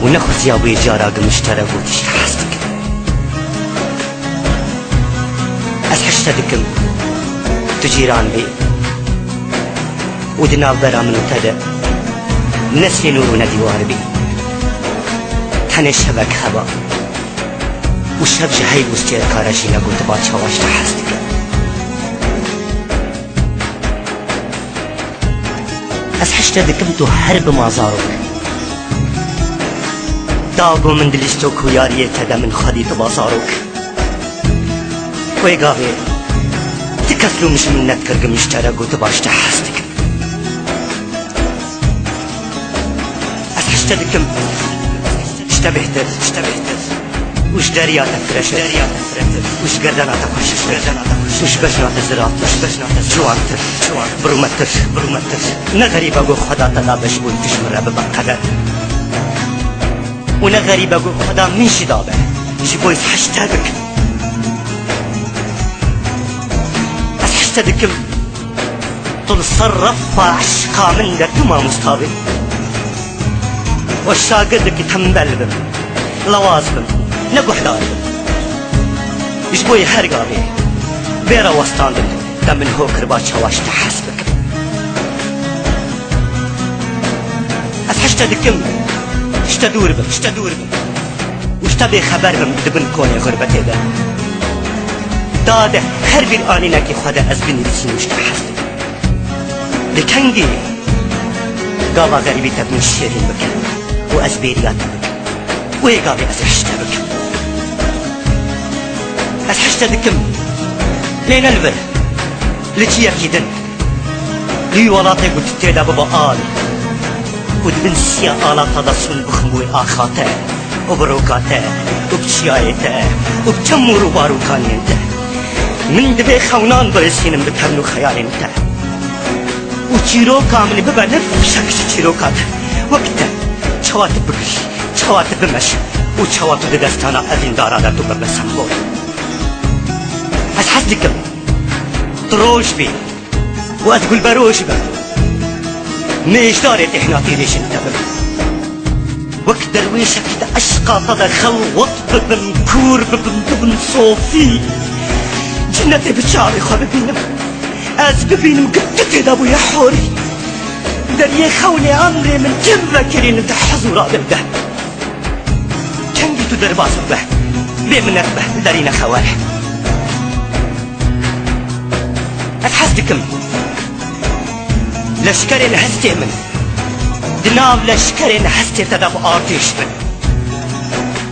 ونخوز يا بي جاراق مشترك وتشتحستك أسحشتدكم تجيران بي ودنا برا من تدا نسي نور نديوار بي تنه شبك هبا وشب جهيد وستير كارشي نقول تباتشا واشتحستك أسحشتدكم تو هرب مازاروك داغو من دلشتوك وياريه تدا من خديت بازاروك ويقابي تكسلو مش من نتكرق مشترق وتباشت حستك أسحشتدكم اشتبهتر وش درياتك فرشت وش قردناتك وش بجناتك زرات جوانتر برومتر نغريب اقو خدا تلابش بوي تشمر ببقدر ونغريب اقو خدا من شدابه جبوي أسحشتدك أسحشتدكم تنصرف عشقا من درتما مستابل والشاقدك تنبل بم لوازم نقوح دارم جبوي هرقابي بيرا وستاندك دمن هو كرباتشا واشتحسبك أسحشتدكم اشتدور بم واشتبه خبر بم دبن كوني غربتي ده داده هر bir anine ki خدا از بینی رسیمش تحسن لکنگی گاوا غریبی تبنی شیرین بکن و از بیریات بکن و یگاوی از حشته بکن از حشته دکم لین الور لچی یکیدن لیوالاته گوت تیدا بابا آل و دبن سیا آلاتا دا سن بخموی آخاته و بروکاته و بچیایته و بچمور و باروکانیته من دبي خونان برسينم بكرنو خيال انت وچيرو كامل ببنر شكش چيرو كات وقتا چوات بگش چوات بمش و چوات دستانا ازين دارا در تو ببسم بول از حسدكم دروش بي و از گل بروش بي نيش داري تحناتي ليش انت بم وقت درويشك دا اشقا تدا خلوط ببن كور ببن صوفي جنتي بشعري خوا ببينم از ببينم قدت دا بويا حوري دريه خولي عمري من تذكرين دا حضورا ببده كنجي تو درباس به بمنك به دارينا خوالي اتحسدكم لشكرين هستي من دناو لشكرين هستي تدا بآرتيش من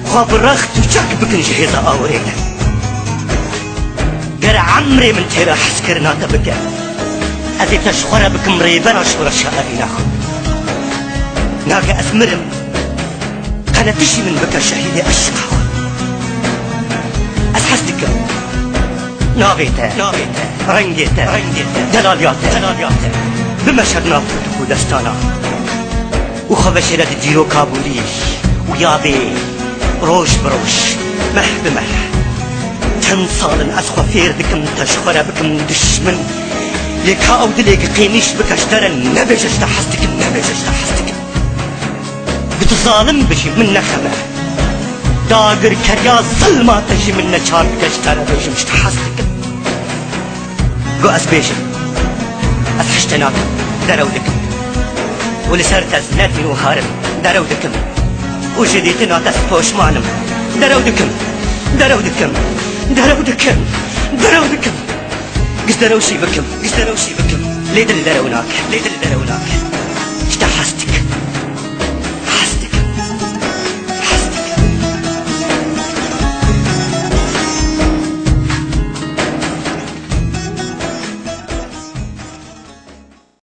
خوا برخت وشك بكن جهيزة آورينا قر عمري من تيرا حسكرنا تبكى أذي تشخر بكم ريبنا شورا شائرنا ناقا أثمرم قنا تشي من بكر شهيدي أشقا أسحسدك ناغيته رنجيته دلالياته بمشهد نافتك ودستانا وخبشرة ديرو كابولي ويابي روش بروش مح بمح كم صالن أسخوا فيردكم تشخر بكم دشمن لكا أو دليك قينيش بكشترن نبجش تحستكم بتظالم بشي من نخمه داقر كريا ظلما تشي من نشار بكشتر بجمش تحستكم قو أسبيشم أسحشتناكم درودكم ولسرت أزناتي وهارم درودكم وجديتنا تسبوش مانم درودكم قصدروشي بكم ليدل دروناك